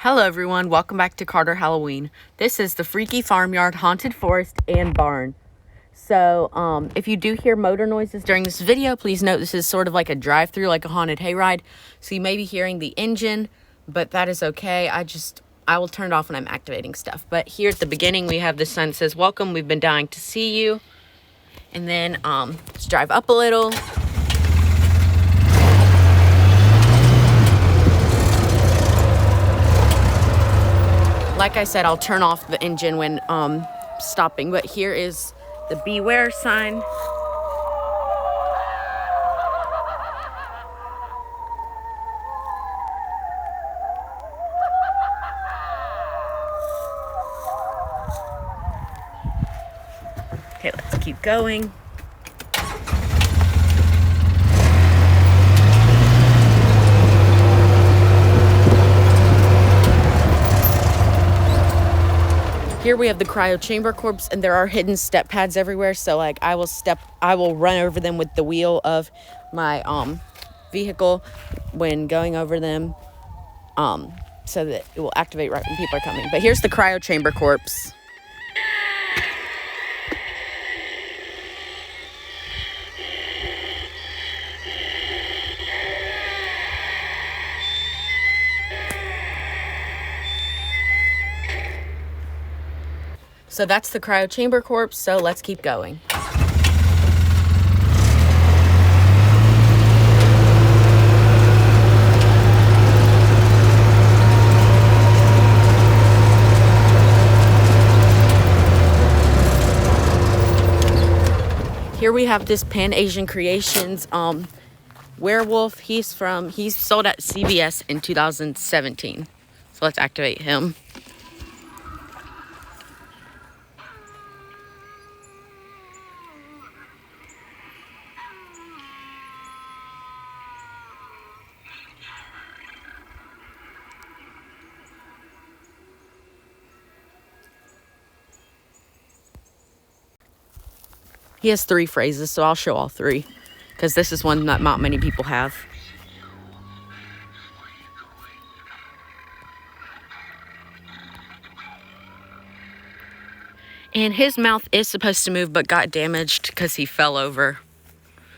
Hello everyone, welcome back to Carter Halloween. This is the freaky farmyard, haunted forest, and barn. So, if you do hear motor noises during this video, please note this is sort of like a drive-through, like a haunted hayride. So you may be hearing the engine, but that is okay. I will turn it off when I'm activating stuff. But here at the beginning, we have the sign that says, "Welcome, we've been dying to see you." And then, let's drive up a little. Like I said, I'll turn off the engine when stopping, but here is the beware sign. Okay, let's keep going. Here we have the cryo chamber corpse, and there are hidden step pads everywhere. So like I will run over them with the wheel of my vehicle when going over them, so that it will activate right when people are coming. But here's the cryo chamber corpse. So that's the cryo chamber corpse, so let's keep going. Here we have this Pan Asian Creations werewolf. He's sold at CVS in 2017. So let's activate him. He has 3 phrases, so I'll show all 3, because this is one that not many people have. And his mouth is supposed to move, but got damaged because he fell over.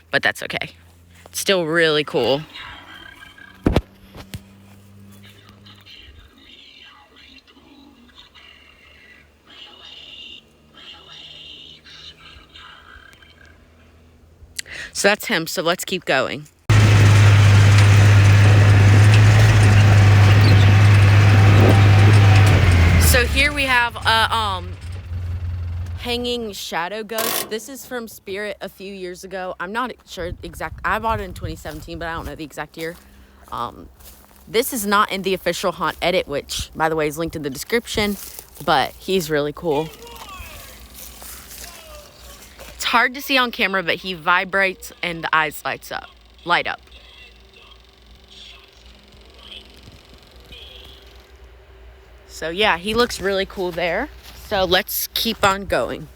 But that's okay. It's still really cool. So that's him, so let's keep going. So here we have a hanging shadow ghost. This is from Spirit a few years ago. I'm not sure exact. I bought it in 2017, but I don't know the exact year. This is not in the official haunt edit, which, by the way, is linked in the description, but he's really cool. Hard to see on camera, but he vibrates and the eyes light up. So yeah, he looks really cool there. So let's keep on going.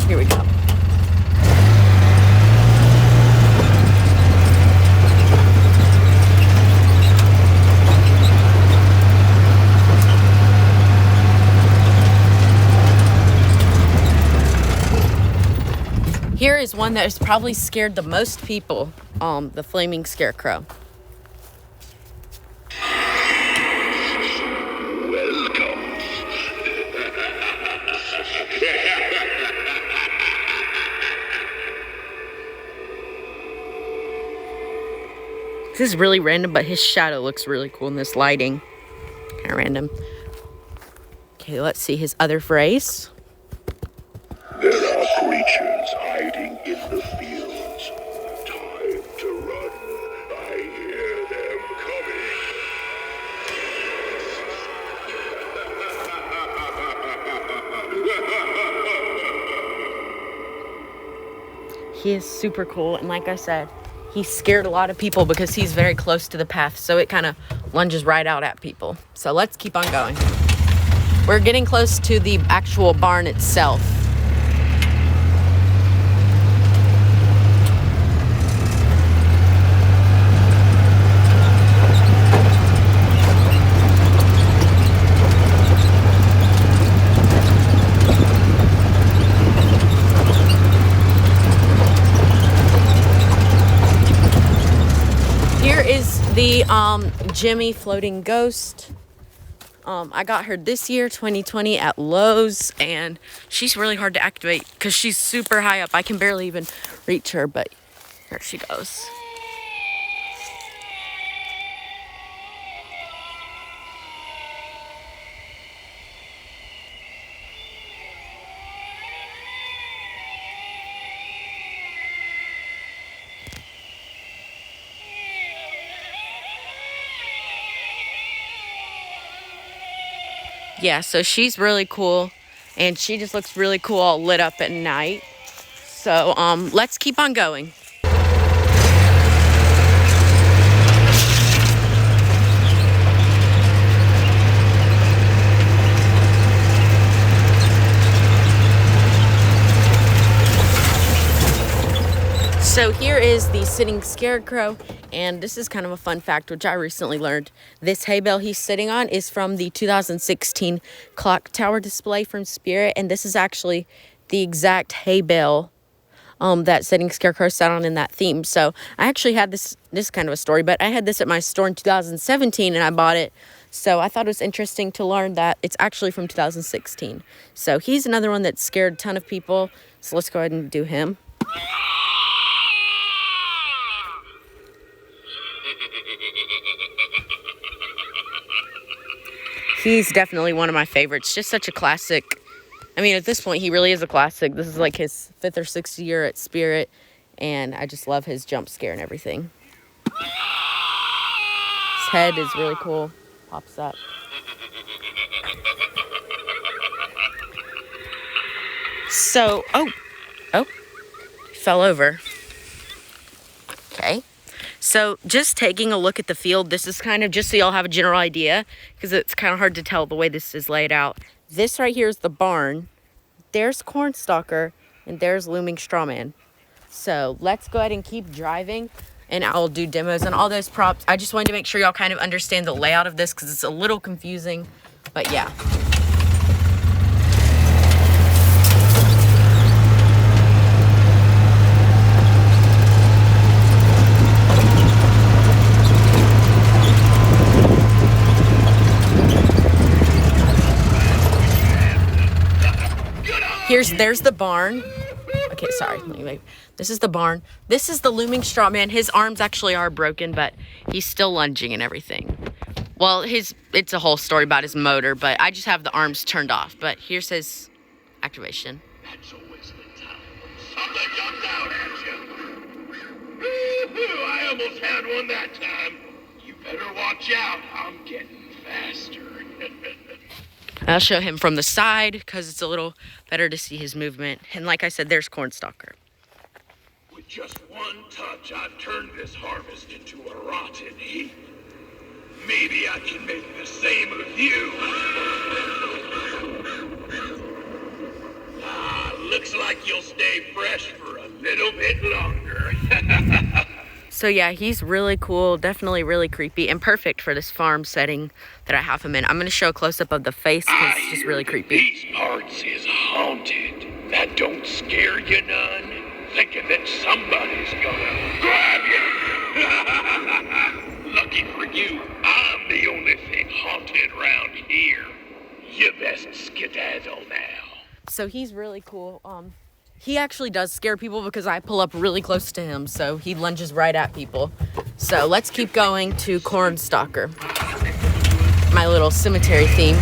Here we go. Here is one that has probably scared the most people, the flaming Scarecrow. Welcome. This is really random, but his shadow looks really cool in this lighting. Kind of random. Okay, let's see his other phrase. There are creatures hiding in the fields. Time to run. I hear them coming. He is super cool, and like I said, he scared a lot of people because he's very close to the path, so it kind of lunges right out at people. So let's keep on going. We're getting close to the actual barn itself. the Gemmy floating ghost. I got her this year, 2020, at Lowe's, and she's really hard to activate because she's super high up. I can barely even reach her, but here she goes. Yeah, so she's really cool, and she just looks really cool all lit up at night. So let's keep on going. So here is the sitting Scarecrow, and this is kind of a fun fact which I recently learned. This hay bale he's sitting on is from the 2016 clock tower display from Spirit, and this is actually the exact hay bale that sitting Scarecrow sat on in that theme. So I actually had this kind of a story, but I had this at my store in 2017 and I bought it. So I thought it was interesting to learn that it's actually from 2016. So he's another one that scared a ton of people. So let's go ahead and do him. He's definitely one of my favorites. Just such a classic. I mean, at this point, he really is a classic. This is like his 5th or 6th year at Spirit, and I just love his jump scare and everything. His head is really cool. Pops up. So, oh, fell over. Okay. So just taking a look at the field, this is kind of just so y'all have a general idea, because it's kind of hard to tell the way this is laid out. This right here is the barn. There's Stalker, and there's Looming Straw Man. So let's go ahead and keep driving, and I'll do demos on all those props. I just wanted to make sure y'all kind of understand the layout of this, because it's a little confusing, but yeah. There's the barn. Okay, sorry. Anyway, this is the barn. This is the Looming Straw Man. His arms actually are broken, but he's still lunging and everything. Well, it's a whole story about his motor, but I just have the arms turned off. But here's his activation. That's always the time when something jumps out at you. I almost had one that time. You better watch out. I'm getting faster. I'll show him from the side because it's a little better to see his movement. And like I said, there's Stalker. With just one touch, I've turned this harvest into a rotten heap. Maybe I can make the same of you. Looks like you'll stay fresh for a little bit longer. So yeah, he's really cool, definitely really creepy, and perfect for this farm setting that I have him in. I'm going to show a close-up of the face because it's just really creepy. These parts is haunted. That don't scare you none. Thinking that somebody's gonna grab you. Lucky for you, I'm the only thing haunted around here. You best skedaddle now. So he's really cool. He actually does scare people because I pull up really close to him, so he lunges right at people. So let's keep going to Stalker, my little cemetery theme.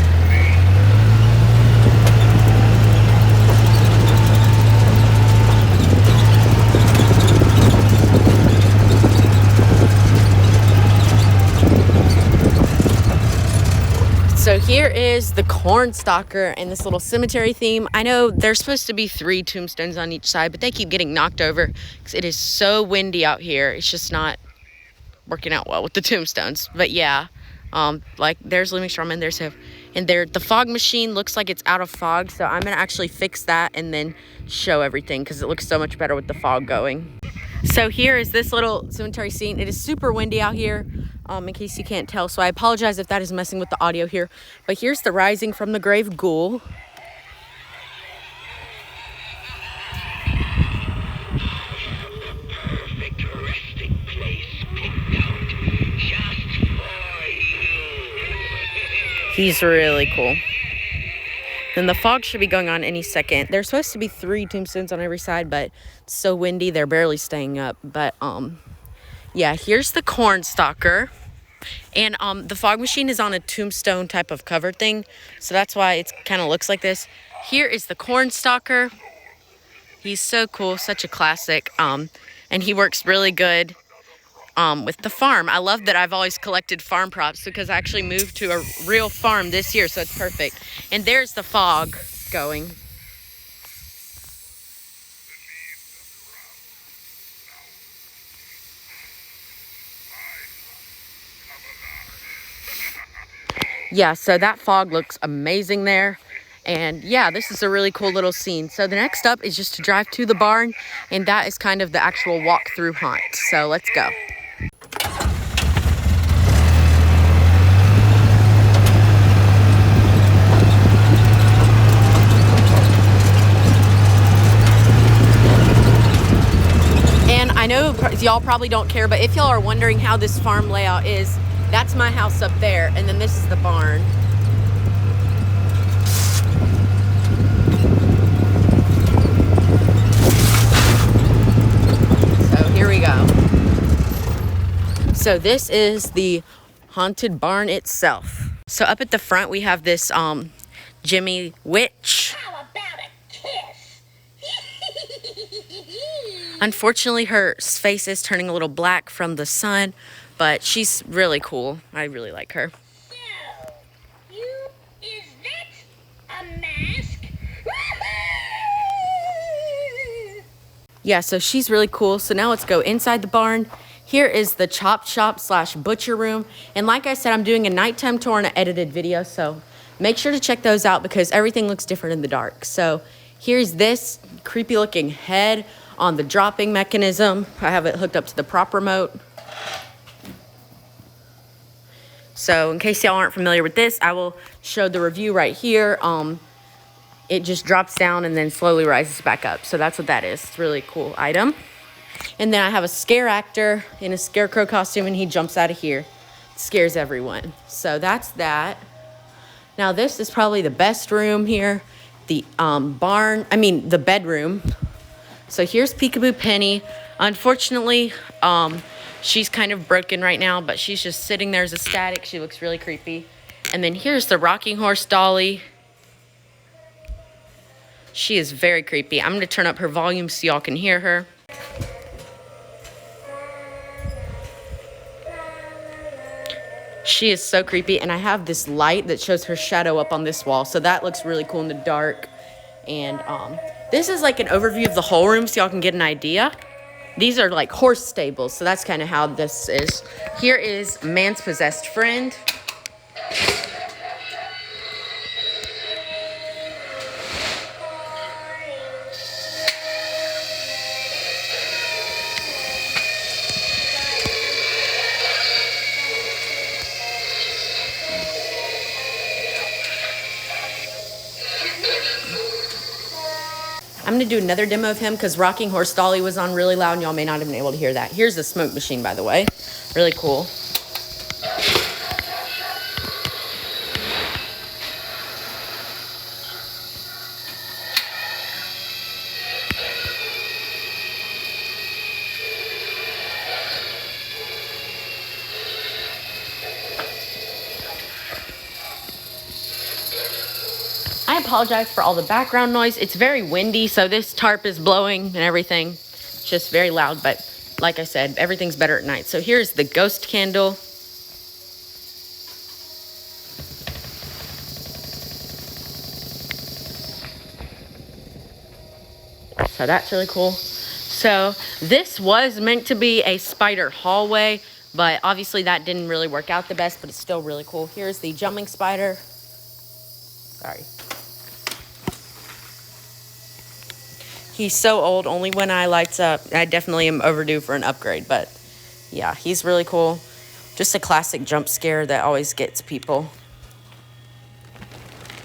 So here is the Stalker and this little cemetery theme. I know there's supposed to be 3 tombstones on each side, but they keep getting knocked over because it is so windy out here. It's just not working out well with the tombstones. But yeah, like there's Looming Straw Man, there's him. And there, the fog machine looks like it's out of fog, so I'm gonna actually fix that and then show everything because it looks so much better with the fog going. So here is this little cemetery scene. It is super windy out here, in case you can't tell. So I apologize if that is messing with the audio here. But here's the rising from the grave Ghoul. Perfect resting place picked out. He's really cool. Then the fog should be going on any second. There's supposed to be 3 tombstones on every side, but it's so windy, they're barely staying up. But, yeah, here's the corn stalker. And the fog machine is on a tombstone type of cover thing, so that's why it kind of looks like this. Here is the corn stalker. He's so cool, such a classic, and he works really good with the farm. I love that I've always collected farm props because I actually moved to a real farm this year, so it's perfect. And there's the fog going. Yeah, so that fog looks amazing there. And yeah, this is a really cool little scene. So the next up is just to drive to the barn, and that is kind of the actual walk-through haunt. So let's go. And I know y'all probably don't care, but if y'all are wondering how this farm layout is, that's my house up there, and then this is the barn. So here we go. So this is the haunted barn itself. So up at the front we have this Gemmy witch. How about a kiss? Unfortunately, her face is turning a little black from the sun, but she's really cool. I really like her. So, is that a mask? Yeah, so she's really cool. So now let's go inside the barn. Here is the chop shop / butcher room. And like I said, I'm doing a nighttime tour and an edited video, so make sure to check those out because everything looks different in the dark. So here's this creepy looking head on the dropping mechanism. I have it hooked up to the prop remote. So in case y'all aren't familiar with this, I will show the review right here. It just drops down and then slowly rises back up. So that's what that is. It's a really cool item. And then I have a scare actor in a Scarecrow costume, and he jumps out of here. It scares everyone. So that's that. Now this is probably the best room here. The the bedroom. So here's Peekaboo Penny. Unfortunately, she's kind of broken right now, but she's just sitting there as a static. She looks really creepy. And then here's the rocking horse Dolly. She is very creepy. I'm going to turn up her volume so y'all can hear her. She is so creepy, and I have this light that shows her shadow up on this wall, so that looks really cool in the dark. And this is like an overview of the whole room so y'all can get an idea. These are like horse stables, so that's kind of how this is. Here is Man's Possessed Friend. I'm going to do another demo of him because Rocking Horse Dolly was on really loud and y'all may not have been able to hear that. Here's the smoke machine, by the way. Really cool. I apologize for all the background noise. It's very windy, so this tarp is blowing and everything. It's just very loud, but like I said, everything's better at night. So here's the ghost candle. So that's really cool. So this was meant to be a spider hallway, but obviously that didn't really work out the best, but it's still really cool. Here's the jumping spider. Sorry. He's so old, only one eye lights up. I definitely am overdue for an upgrade, but yeah, he's really cool. Just a classic jump scare that always gets people.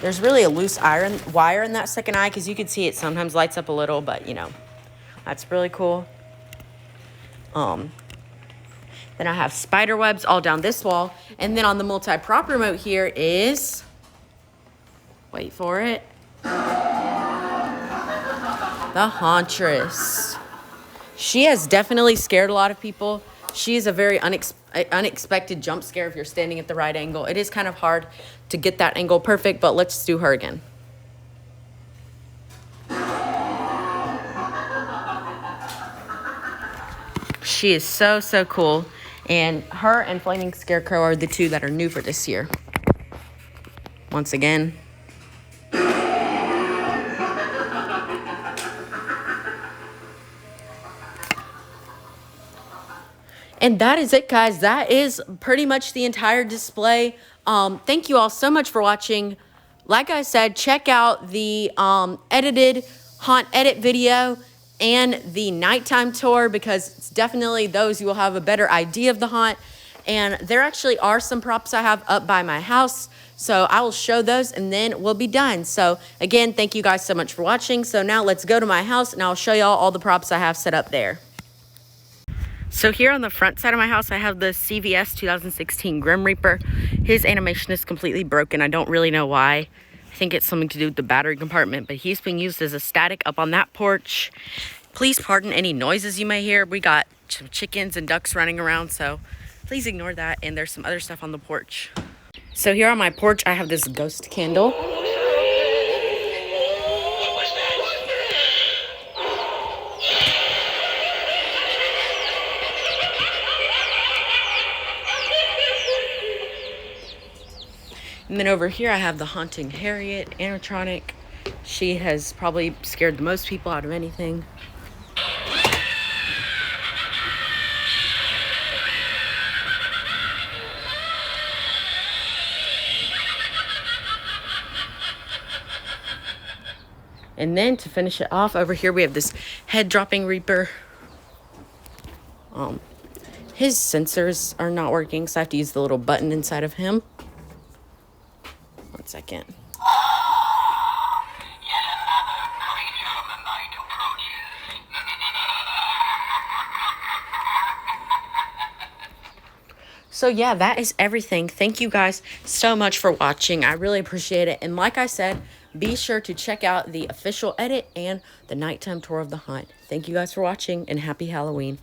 There's really a loose wire in that second eye because you can see it sometimes lights up a little, but you know, that's really cool. Then I have spider webs all down this wall. And then on the multi-prop remote here is, wait for it, the Hauntress. She has definitely scared a lot of people. She is a very unexpected jump scare if you're standing at the right angle. It is kind of hard to get that angle perfect, but let's do her again. She is so, so cool. And her and Flaming Scarecrow are the two that are new for this year. Once again. And that is it, guys. That is pretty much the entire display. Thank you all so much for watching. Like I said, check out the edited haunt edit video and the nighttime tour, because it's definitely those you will have a better idea of the haunt. And there actually are some props I have up by my house, so I will show those and then we'll be done. So again, thank you guys so much for watching. So now let's go to my house and I'll show y'all all the props I have set up there. So here on the front side of my house, I have the CVS 2016 Grim Reaper. His animation is completely broken. I don't really know why. I think it's something to do with the battery compartment, but he's being used as a static up on that porch. Please pardon any noises you may hear. We got some chickens and ducks running around, so please ignore that. And there's some other stuff on the porch. So here on my porch, I have this ghost candle. And then over here, I have the Haunting Harriet animatronic. She has probably scared the most people out of anything. And then to finish it off, over here we have this head-dropping Reaper. His sensors are not working, so I have to use the little button inside of him. One second. Yet another creature of the night approaches. So yeah, that is everything. Thank you guys so much for watching. I really appreciate it. And like I said, be sure to check out the official edit and the nighttime tour of the haunt. Thank you guys for watching, and happy Halloween.